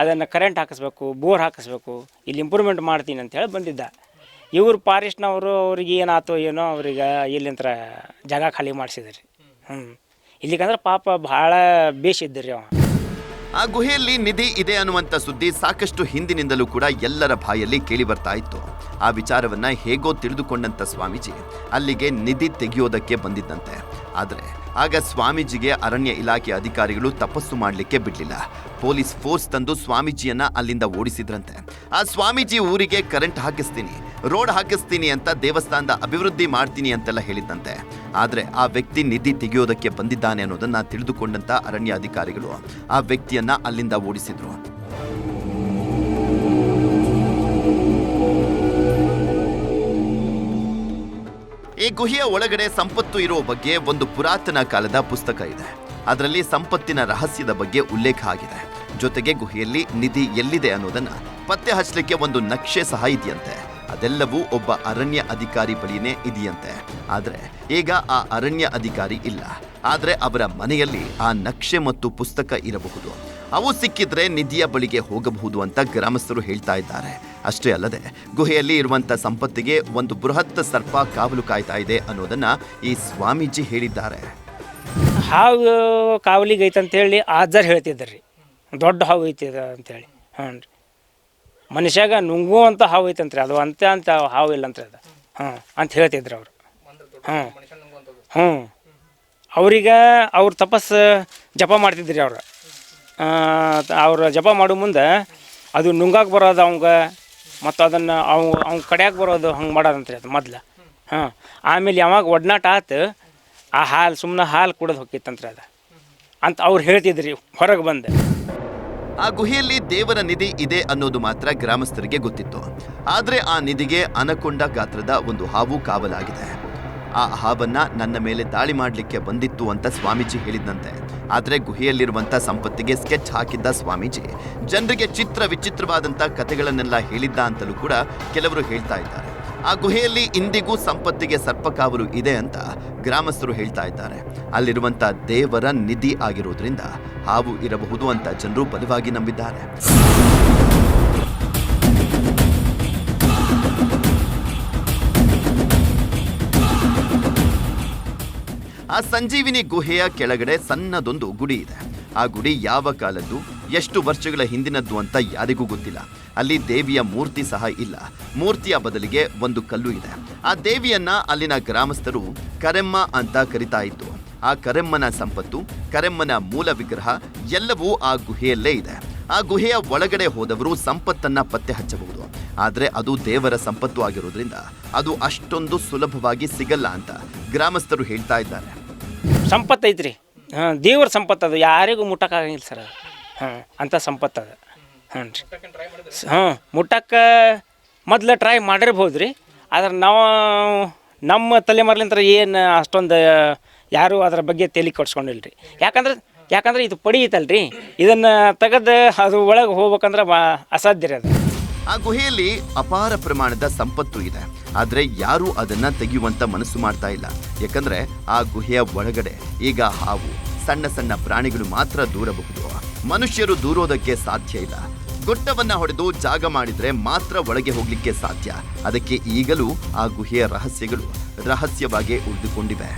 ಅದನ್ನು ಕರೆಂಟ್ ಹಾಕಿಸ್ಬೇಕು, ಬೋರ್ ಹಾಕಿಸ್ಬೇಕು, ಇಲ್ಲಿ ಇಂಪ್ರೂವ್ಮೆಂಟ್ ಮಾಡ್ತೀನಿ ಅಂಥೇಳಿ ಬಂದಿದ್ದ. ಇವ್ರು ಫಾರೆಸ್ಟ್ನವರು ಅವ್ರಿಗೆ ಏನಾಯ್ತೋ ಏನೋ ಅವ್ರಿಗೆ ಇಲ್ಲಿಂತ್ರ ಜಾಗ ಖಾಲಿ ಮಾಡಿಸಿದ್ರಿ. ಇಲ್ಲಿಗಂದ್ರೆ ಪಾಪ ಭಾಳ ಬೇಸಿದ್ರಿ ಅವ. ಆ ಗುಹೆಯಲ್ಲಿ ನಿಧಿ ಇದೆ ಅನ್ನುವಂಥ ಸುದ್ದಿ ಸಾಕಷ್ಟು ಹಿಂದಿನಿಂದಲೂ ಕೂಡ ಎಲ್ಲರ ಬಾಯಲ್ಲಿ ಕೇಳಿ ಬರ್ತಾ ಇತ್ತು. ಆ ವಿಚಾರವನ್ನ ಹೇಗೋ ತಿಳಿದುಕೊಂಡಂತ ಸ್ವಾಮೀಜಿ ಅಲ್ಲಿಗೆ ನಿಧಿ ತೆಗೆಯೋದಕ್ಕೆ ಬಂದಿದ್ದಂತೆ. ಆದರೆ ಆಗ ಸ್ವಾಮೀಜಿಗೆ ಅರಣ್ಯ ಇಲಾಖೆ ಅಧಿಕಾರಿಗಳು ತಪಸ್ಸು ಮಾಡಲಿಕ್ಕೆ ಬಿಡಲಿಲ್ಲ. ಪೊಲೀಸ್ ಫೋರ್ಸ್ ತಂದು ಸ್ವಾಮೀಜಿಯನ್ನ ಅಲ್ಲಿಂದ ಓಡಿಸಿದ್ರಂತೆ. ಆ ಸ್ವಾಮೀಜಿ ಊರಿಗೆ ಕರೆಂಟ್ ಹಾಕಿಸ್ತೀನಿ, ರೋಡ್ ಹಾಕಿಸ್ತೀನಿ ಅಂತ, ದೇವಸ್ಥಾನದ ಅಭಿವೃದ್ಧಿ ಮಾಡ್ತೀನಿ ಅಂತೆಲ್ಲ ಹೇಳಿದ್ದಂತೆ. ಆದರೆ ಆ ವ್ಯಕ್ತಿ ನಿಧಿ ತೆಗೆಯೋದಕ್ಕೆ ಬಂದಿದ್ದಾನೆ ಅನ್ನೋದನ್ನ ತಿಳಿದುಕೊಂಡಂತ ಅರಣ್ಯ ಅಧಿಕಾರಿಗಳು ಆ ವ್ಯಕ್ತಿಯನ್ನ ಅಲ್ಲಿಂದ ಓಡಿಸಿದ್ರು. ಈ ಗುಹೆಯ ಒಳಗಡೆ ಸಂಪತ್ತು ಇರೋ ಬಗ್ಗೆ ಒಂದು ಪುರಾತನ ಕಾಲದ ಪುಸ್ತಕ ಇದೆ. ಅದರಲ್ಲಿ ಸಂಪತ್ತಿನ ರಹಸ್ಯದ ಬಗ್ಗೆ ಉಲ್ಲೇಖ ಆಗಿದೆ. ಜೊತೆಗೆ ಗುಹೆಯಲ್ಲಿ ನಿಧಿ ಎಲ್ಲಿದೆ ಅನ್ನೋದನ್ನ ಪತ್ತೆ ಹಚ್ಚಲಿಕ್ಕೆ ಒಂದು ನಕ್ಷೆ ಸಹ ಇದೆಯಂತೆ. ಅದೆಲ್ಲವೂ ಒಬ್ಬ ಅರಣ್ಯ ಅಧಿಕಾರಿ ಬಳಿಯೇ ಇದೆಯಂತೆ. ಆದರೆ ಈಗ ಆ ಅರಣ್ಯ ಅಧಿಕಾರಿ ಇಲ್ಲ. ಆದರೆ ಅವರ ಮನೆಯಲ್ಲಿ ಆ ನಕ್ಷೆ ಮತ್ತು ಪುಸ್ತಕ ಇರಬಹುದು. ಅವು ಸಿಕ್ಕಿದ್ರೆ ನಿಧಿಯ ಬಳಿಗೆ ಹೋಗಬಹುದು ಅಂತ ಗ್ರಾಮಸ್ಥರು ಹೇಳ್ತಾ ಇದ್ದಾರೆ. ಅಷ್ಟೇ ಅಲ್ಲದೆ ಗುಹೆಯಲ್ಲಿ ಇರುವಂತ ಸಂಪತ್ತಿಗೆ ಒಂದು ಬೃಹತ್ ಸರ್ಪ ಕಾವಲು ಕಾಯ್ತಾ ಇದೆ ಅನ್ನೋದನ್ನ ಈ ಸ್ವಾಮೀಜಿ ಹೇಳಿದ್ದಾರೆ. ಹಾವು ಕಾವಲಿಗೆ ಐತೆ ಅಂತೇಳಿ ಆಜಾರ್ ಹೇಳ್ತಿದ್ರಿ, ದೊಡ್ಡ ಹಾವು ಐತಿ ಅಂತೇಳಿ. ಹ್ಞೂ ರೀ, ಮನುಷ್ಯಾಗ ನುಂಗುವಂಥ ಹಾವು ಐತಂತ್ರಿ, ಅದು ಅಂತ ಹಾವು ಇಲ್ಲ ಅಂತ್ರಿ ಅದು. ಅಂತ ಹೇಳ್ತಿದ್ರು ಅವರು. ಅವ್ರಿಗೆ ಅವ್ರು ತಪಸ್ಸು ಜಪ ಮಾಡ್ತಿದ್ರಿ ಅವ್ರು. ಅವ್ರು ಜಪ ಮಾಡೋ ಮುಂದೆ ಅದು ನುಂಗಾಕ ಬರೋದು ಅವಂಗೆ, ಮತ್ತು ಅದನ್ನು ಅವ್ನ ಕಡ್ಯಾಕೆ ಬರೋದು, ಹಂಗೆ ಮಾಡೋದಂತ್ರಿ ಅದು ಮೊದ್ಲು. ಆಮೇಲೆ ಯಾವಾಗ ಒಡನಾಟ ಆತು, ಆ ಹಾಲು ಸುಮ್ಮನೆ ಹಾಲು ಕುಡಿದು ಹೋಗಿತ್ತಂತ್ರಿ ಅದು ಅಂತ ಅವ್ರು ಹೇಳ್ತಿದ್ರಿ ಹೊರಗೆ ಬಂದು. ಆ ಗುಹೆಯಲ್ಲಿ ದೇವರ ನಿಧಿ ಇದೆ ಅನ್ನೋದು ಮಾತ್ರ ಗ್ರಾಮಸ್ಥರಿಗೆ ಗೊತ್ತಿತ್ತು. ಆದರೆ ಆ ನಿಧಿಗೆ ಅನಕೊಂಡ ಗಾತ್ರದ ಒಂದು ಹಾವು ಕಾವಲಾಗಿದೆ. ಆ ಹಾವನ್ನ ನನ್ನ ಮೇಲೆ ದಾಳಿ ಮಾಡಲಿಕ್ಕೆ ಬಂದಿತ್ತು ಅಂತ ಸ್ವಾಮೀಜಿ ಹೇಳಿದ್ದಂತೆ. ಆದರೆ ಗುಹೆಯಲ್ಲಿರುವಂಥ ಸಂಪತ್ತಿಗೆ ಸ್ಕೆಚ್ ಹಾಕಿದ್ದ ಸ್ವಾಮೀಜಿ ಜನರಿಗೆ ಚಿತ್ರ ವಿಚಿತ್ರವಾದಂಥ ಕಥೆಗಳನ್ನೆಲ್ಲ ಹೇಳಿದ್ದ ಅಂತಲೂ ಕೂಡ ಕೆಲವರು ಹೇಳ್ತಾ ಇದ್ದಾರೆ. ಆ ಗುಹೆಯಲ್ಲಿ ಇಂದಿಗೂ ಸಂಪತ್ತಿಗೆ ಸರ್ಪಕಾವಲು ಇದೆ ಅಂತ ಗ್ರಾಮಸ್ಥರು ಹೇಳ್ತಾ ಇದ್ದಾರೆ. ಅಲ್ಲಿರುವಂಥ ದೇವರ ನಿಧಿ ಆಗಿರೋದ್ರಿಂದ ಹಾವು ಇರಬಹುದು ಅಂತ ಜನರು ಬಲವಾಗಿ ನಂಬಿದ್ದಾರೆ. ಆ ಸಂಜೀವಿನಿ ಗುಹೆಯ ಕೆಳಗಡೆ ಸಣ್ಣದೊಂದು ಗುಡಿ ಇದೆ. ಆ ಗುಡಿ ಯಾವ ಕಾಲದ್ದು, ಎಷ್ಟು ವರ್ಷಗಳ ಹಿಂದಿನದ್ದು ಅಂತ ಯಾರಿಗೂ ಗೊತ್ತಿಲ್ಲ. ಅಲ್ಲಿ ದೇವಿಯ ಮೂರ್ತಿ ಸಹ ಇಲ್ಲ. ಮೂರ್ತಿಯ ಬದಲಿಗೆ ಒಂದು ಕಲ್ಲು ಇದೆ. ಆ ದೇವಿಯನ್ನ ಅಲ್ಲಿನ ಗ್ರಾಮಸ್ಥರು ಕರೆಮ್ಮ ಅಂತ ಕರಿತಾ ಇತ್ತು. ಆ ಕರೆಮ್ಮನ ಸಂಪತ್ತು, ಕರೆಮ್ಮನ ಮೂಲ ವಿಗ್ರಹ ಎಲ್ಲವೂ ಆ ಗುಹೆಯಲ್ಲೇ ಇದೆ. ಆ ಗುಹೆಯ ಒಳಗಡೆ ಹೋದವರು ಸಂಪತ್ತನ್ನ ಪತ್ತೆ ಹಚ್ಚಬಹುದು. ಆದರೆ ಅದು ದೇವರ ಸಂಪತ್ತು ಆಗಿರೋದ್ರಿಂದ ಅದು ಅಷ್ಟೊಂದು ಸುಲಭವಾಗಿ ಸಿಗಲ್ಲ ಅಂತ ಗ್ರಾಮಸ್ಥರು ಹೇಳ್ತಾ ಇದ್ದಾರೆ. ಸಂಪತ್ತು ಐತ್ರಿ, ದೇವ್ರ ಸಂಪತ್ತು ಅದು, ಯಾರಿಗೂ ಮುಟ್ಟಕ್ಕಾಗಂಗಿಲ್ಲ ಸರ್ ಅದು. ಅಂಥ ಸಂಪತ್ತು ಅದು. ರೀ ಮುಟ್ಟಕ್ಕೆ ಮೊದಲು ಟ್ರೈ ಮಾಡಿರ್ಬೋದು ರೀ. ಆದ್ರೆ ನಾವು ನಮ್ಮ ತಲೆಮಾರ್ಲಿಂತ ಏನು ಅಷ್ಟೊಂದು ಯಾರೂ ಅದರ ಬಗ್ಗೆ ತಲೆ ಕೆಡ್ಸ್ಕೊಂಡಿಲ್ಲ ರೀ. ಯಾಕಂದ್ರೆ ಇದು ಪಡಿ ಐತಲ್ರಿ, ಇದನ್ನು ತೆಗೆದು ಅದು ಒಳಗೆ ಹೋಗ್ಬೇಕಂದ್ರೆ ಅಸಾಧ್ಯ ರೀ ಅದು. ಆ ಗುಹೆಯಲ್ಲಿ ಅಪಾರ ಪ್ರಮಾಣದ ಸಂಪತ್ತು ಇದೆ. ಆದರೆ ಯಾರೂ ಅದನ್ನ ತೆಗೆಯುವಂತ ಮನಸ್ಸು ಮಾಡ್ತಾ ಇಲ್ಲ. ಯಾಕಂದ್ರೆ ಆ ಗುಹೆಯ ಒಳಗಡೆ ಈಗ ಹಾವು, ಸಣ್ಣ ಸಣ್ಣ ಪ್ರಾಣಿಗಳು ಮಾತ್ರ ದೂರಬಹುದು. ಮನುಷ್ಯರು ದೂರೋದಕ್ಕೆ ಸಾಧ್ಯ ಇಲ್ಲ. ಗುಟ್ಟವನ್ನ ಹೊಡೆದು ಜಾಗ ಮಾಡಿದ್ರೆ ಮಾತ್ರ ಒಳಗೆ ಹೋಗ್ಲಿಕ್ಕೆ ಸಾಧ್ಯ. ಅದಕ್ಕೆ ಈಗಲೂ ಆ ಗುಹೆಯ ರಹಸ್ಯಗಳು ರಹಸ್ಯವಾಗಿ ಉಳಿದುಕೊಂಡಿವೆ.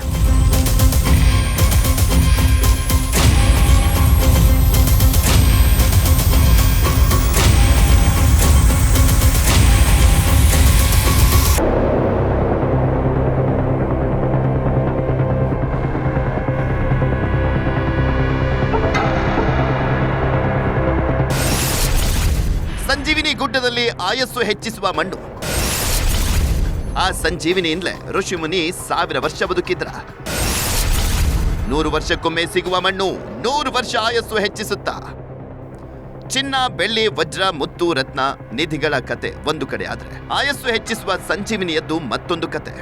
ಸಂಜೀವಿನಿ ಗುಡ್ಡದಲ್ಲಿ ಆಯಸ್ಸು ಹೆಚ್ಚಿಸುವ ಮಣ್ಣು. ಆ ಸಂಜೀವಿನಿಯಿಂದಲೇ ಋಷಿಮುನಿ 1000 ವರ್ಷ ಬದುಕಿದ್ರ. 100 ವರ್ಷಕ್ಕೊಮ್ಮೆ ಸಿಗುವ ಮಣ್ಣು 100 ವರ್ಷ ಆಯಸ್ಸು ಹೆಚ್ಚಿಸುತ್ತಾ. ಚಿನ್ನ, ಬೆಳ್ಳಿ, ವಜ್ರ, ಮುತ್ತು, ರತ್ನ, ನಿಧಿಗಳ ಕತೆ ಒಂದು ಕಡೆ ಆದ್ರೆ, ಆಯಸ್ಸು ಹೆಚ್ಚಿಸುವ ಸಂಜೀವಿನಿಯದ್ದು ಮತ್ತೊಂದು ಕತೆ.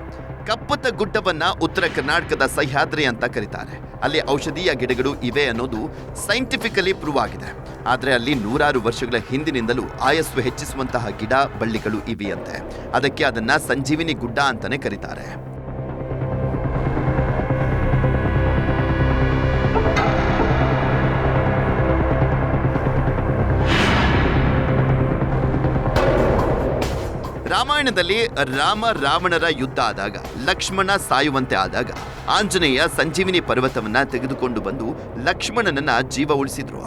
ಕಪ್ಪತ್ತ ಗುಡ್ಡವನ್ನ ಉತ್ತರ ಕರ್ನಾಟಕದ ಸಹ್ಯಾದ್ರಿ ಅಂತ ಕರೀತಾರೆ. ಅಲ್ಲಿ ಔಷಧೀಯ ಗಿಡಗಳು ಇವೆ ಅನ್ನೋದು ಸೈಂಟಿಫಿಕಲಿ ಪ್ರೂವ್ ಆಗಿದೆ. ಆದರೆ ಅಲ್ಲಿ 100 ವರ್ಷಗಳ ಹಿಂದಿನಿಂದಲೂ ಆಯಸ್ಸು ಹೆಚ್ಚಿಸುವಂತಹ ಗಿಡ ಬಳ್ಳಿಗಳು ಇವೆಯಂತೆ. ಅದಕ್ಕೆ ಅದನ್ನ ಸಂಜೀವಿನಿ ಗುಡ್ಡ ಅಂತಾನೆ ಕರೀತಾರೆ. ರಾಮಾಯಣದಲ್ಲಿ ರಾವಣರ ಯುದ್ಧ ಆದಾಗ ಲಕ್ಷ್ಮಣ ಸಾಯುವಂತೆ ಆದಾಗ ಆಂಜನೇಯ ಸಂಜೀವಿನಿ ಪರ್ವತವನ್ನ ತೆಗೆದುಕೊಂಡು ಬಂದು ಲಕ್ಷ್ಮಣನನ್ನ ಜೀವ ಉಳಿಸಿದ್ರು.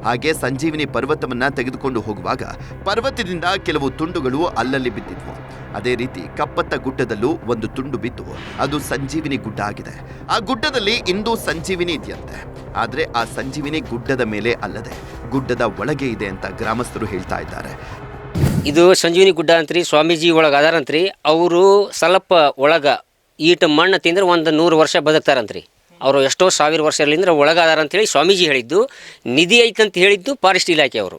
ಹಾಗೆ ಸಂಜೀವಿನಿ ಪರ್ವತವನ್ನ ತೆಗೆದುಕೊಂಡು ಹೋಗುವಾಗ ಪರ್ವತದಿಂದ ಕೆಲವು ತುಂಡುಗಳು ಅಲ್ಲಲ್ಲಿ ಬಿದ್ದಿದ್ವು. ಅದೇ ರೀತಿ ಕಪ್ಪತ್ತ ಗುಡ್ಡದಲ್ಲೂ ಒಂದು ತುಂಡು ಬಿದ್ದು ಅದು ಸಂಜೀವಿನಿ ಗುಡ್ಡ ಆಗಿದೆ. ಆ ಗುಡ್ಡದಲ್ಲಿ ಇಂದು ಸಂಜೀವಿನಿ ಇದೆಯಂತೆ. ಆದ್ರೆ ಆ ಸಂಜೀವಿನಿ ಗುಡ್ಡದ ಮೇಲೆ ಅಲ್ಲದೆ ಗುಡ್ಡದ ಒಳಗೆ ಇದೆ ಅಂತ ಗ್ರಾಮಸ್ಥರು ಹೇಳ್ತಾ ಇದ್ದಾರೆ. ಇದು ಸಂಜೀವಿನಿ ಗುಡ್ಡ ಅಂತ್ರಿ, ಸ್ವಾಮೀಜಿ ಒಳಗೆ ಅದಾರಂತ್ರಿ. ಅವರು ಸ್ವಲ್ಪ ಒಳಗ ಈಟ ಮಣ್ಣು ತಿಂದ್ರೆ ಒಂದು 100 ವರ್ಷ ಬದುಕ್ತಾರಂತ್ರಿ. ಅವರು ಎಷ್ಟೋ ಸಾವಿರ ವರ್ಷದಿಂದ ಒಳಗೆ ಅದಾರಂತೇಳಿ ಸ್ವಾಮೀಜಿ ಹೇಳಿದ್ದು. ನಿಧಿ ಐತಂತ ಹೇಳಿದ್ದು ಫಾರೆಸ್ಟ್ ಇಲಾಖೆ ಅವರು.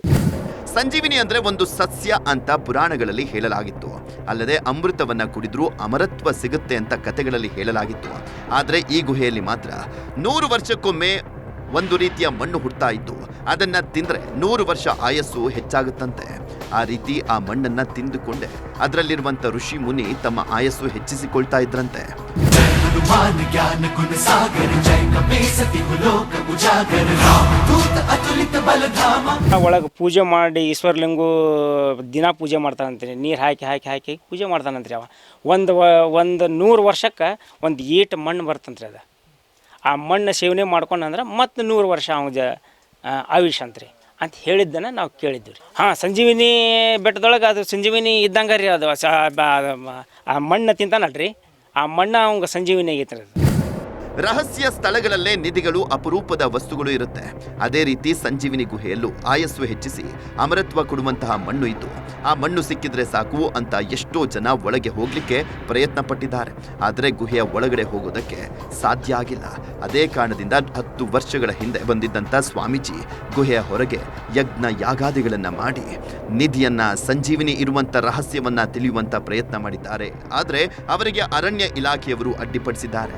ಸಂಜೀವಿನಿ ಅಂದ್ರೆ ಒಂದು ಸಸ್ಯ ಅಂತ ಪುರಾಣಗಳಲ್ಲಿ ಹೇಳಲಾಗಿತ್ತು. ಅಲ್ಲದೆ ಅಮೃತವನ್ನ ಕುಡಿದ್ರೂ ಅಮರತ್ವ ಸಿಗುತ್ತೆ ಅಂತ ಕಥೆಗಳಲ್ಲಿ ಹೇಳಲಾಗಿತ್ತು. ಆದ್ರೆ ಈ ಗುಹೆಯಲ್ಲಿ ಮಾತ್ರ 100 ವರ್ಷಕ್ಕೊಮ್ಮೆ ಒಂದು ರೀತಿಯ ಮಣ್ಣು ಹುಡ್ತಾ ಇದ್ದು ಅದನ್ನ ತಿಂದ್ರೆ 100 ವರ್ಷ ಆಯಸ್ಸು ಹೆಚ್ಚಾಗುತ್ತಂತೆ. ಆ ರೀತಿ ಆ ಮಣ್ಣನ್ನ ತಿಂದುಕೊಂಡೆ ಅದರಲ್ಲಿರುವಂತ ಋಷಿ ಮುನಿ ತಮ್ಮ ಆಯಸ್ಸು ಹೆಚ್ಚಿಸಿಕೊಳ್ತಾ ಇದ್ರಂತೆ. ಒಳಗೆ ಪೂಜೆ ಮಾಡಿ ಈಶ್ವರಲಿಂಗು ದಿನ ಪೂಜೆ ಮಾಡ್ತಾನಂತ್ರಿ. ನೀರು ಹಾಕಿ ಹಾಕಿ ಹಾಕಿ ಪೂಜೆ ಮಾಡ್ತಾನಂತ್ರಿ. ಅವ ಒಂದು 100 ವರ್ಷಕ್ಕೆ ಒಂದು ಈಟ್ ಮಣ್ಣು ಬರ್ತಂತ್ರಿ. ಅದು ಆ ಮಣ್ಣು ಸೇವನೆ ಮಾಡ್ಕೊಂಡಂದ್ರೆ ಮತ್ತು 100 ವರ್ಷ ಅವಂಗ ಆಯುಷ್ ಅಂತ್ರಿ ಅಂತ ಹೇಳಿದ್ದನ್ನು ನಾವು ಕೇಳಿದ್ವಿ ರೀ. ಹಾಂ, ಸಂಜೀವಿನಿ ಬೆಟ್ಟದೊಳಗೆ ಅದು ಸಂಜೀವಿನಿ ಇದ್ದಂಗೆ ರೀ. ಅದು ಆ ಮಣ್ಣು ತಿಂತಾನಲ್ರಿ, ಆ ಮಣ್ಣು ಅವಂಗ ಸಂಜೀವಿನಿ ಆಗೈತೆ ರೀ. ರಹಸ್ಯ ಸ್ಥಳಗಳಲ್ಲೇ ನಿಧಿಗಳು, ಅಪರೂಪದ ವಸ್ತುಗಳು ಇರುತ್ತೆ. ಅದೇ ರೀತಿ ಸಂಜೀವಿನಿ ಗುಹೆಯಲ್ಲೂ ಆಯಸ್ಸು ಹೆಚ್ಚಿಸಿ ಅಮರತ್ವ ಕೊಡುವಂತಹ ಮಣ್ಣು ಇದ್ದು ಆ ಮಣ್ಣು ಸಿಕ್ಕಿದ್ರೆ ಸಾಕು ಅಂತ ಎಷ್ಟೋ ಜನ ಒಳಗೆ ಹೋಗ್ಲಿಕ್ಕೆ ಪ್ರಯತ್ನ ಪಟ್ಟಿದ್ದಾರೆ. ಆದರೆ ಗುಹೆಯ ಒಳಗಡೆ ಹೋಗೋದಕ್ಕೆ ಸಾಧ್ಯ ಆಗಿಲ್ಲ. ಅದೇ ಕಾರಣದಿಂದ 10 ವರ್ಷಗಳ ಹಿಂದೆ ಬಂದಿದ್ದಂಥ ಸ್ವಾಮೀಜಿ ಗುಹೆಯ ಹೊರಗೆ ಯಜ್ಞ ಯಾಗಾದಿಗಳನ್ನ ಮಾಡಿ ನಿಧಿಯನ್ನ, ಸಂಜೀವಿನಿ ಇರುವಂತ ರಹಸ್ಯವನ್ನ ತಿಳಿಯುವಂತ ಪ್ರಯತ್ನ ಮಾಡಿದ್ದಾರೆ. ಆದರೆ ಅವರಿಗೆ ಅರಣ್ಯ ಇಲಾಖೆಯವರು ಅಡ್ಡಿಪಡಿಸಿದ್ದಾರೆ.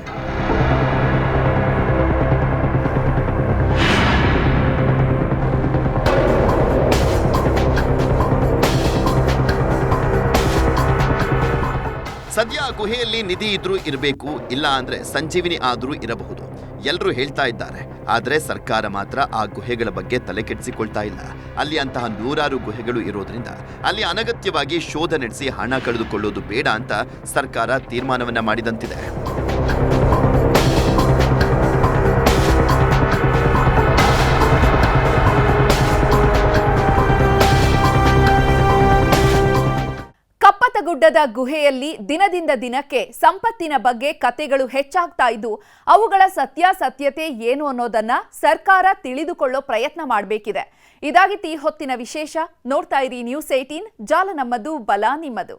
ಸದ್ಯ ಗುಹೆಯಲ್ಲಿ ನಿಧಿ ಇದ್ರೂ ಇರಬೇಕು, ಇಲ್ಲ ಅಂದ್ರೆ ಸಂಜೀವಿನಿ ಆದ್ರೂ ಇರಬಹುದು, ಎಲ್ಲರೂ ಹೇಳ್ತಾ ಇದ್ದಾರೆ. ಆದರೆ ಸರ್ಕಾರ ಮಾತ್ರ ಆ ಗುಹೆಗಳ ಬಗ್ಗೆ ತಲೆ ಕೆಡಿಸಿಕೊಳ್ತಾ ಇಲ್ಲ. ಅಲ್ಲಿ ಅಂತಹ 100 ಗುಹೆಗಳು ಇರೋದ್ರಿಂದ ಅಲ್ಲಿ ಅನಗತ್ಯವಾಗಿ ಶೋಧ ನಡೆಸಿ ಹಣ ಕಳೆದುಕೊಳ್ಳೋದು ಬೇಡ ಅಂತ ಸರ್ಕಾರ ತೀರ್ಮಾನವನ್ನ ಮಾಡಿದಂತಿದೆ. ಗುಡ್ಡದ ಗುಹೆಯಲ್ಲಿ ದಿನದಿಂದ ದಿನಕ್ಕೆ ಸಂಪತ್ತಿನ ಬಗ್ಗೆ ಕಥೆಗಳು ಹೆಚ್ಚಾಗ್ತಾ ಇದ್ದು ಅವುಗಳ ಸತ್ಯಾಸತ್ಯತೆ ಏನು ಅನ್ನೋದನ್ನ ಸರ್ಕಾರ ತಿಳಿದುಕೊಳ್ಳೋ ಪ್ರಯತ್ನ ಮಾಡಬೇಕಿದೆ. ಇದಾಗಿತ್ತು ಈ ಹೊತ್ತಿನ ವಿಶೇಷ. ನೋಡ್ತಾ ಇರಿ ನ್ಯೂಸ್ 18, ಜಾಲ ನಮ್ಮದು, ಬಲ ನಿಮ್ಮದು.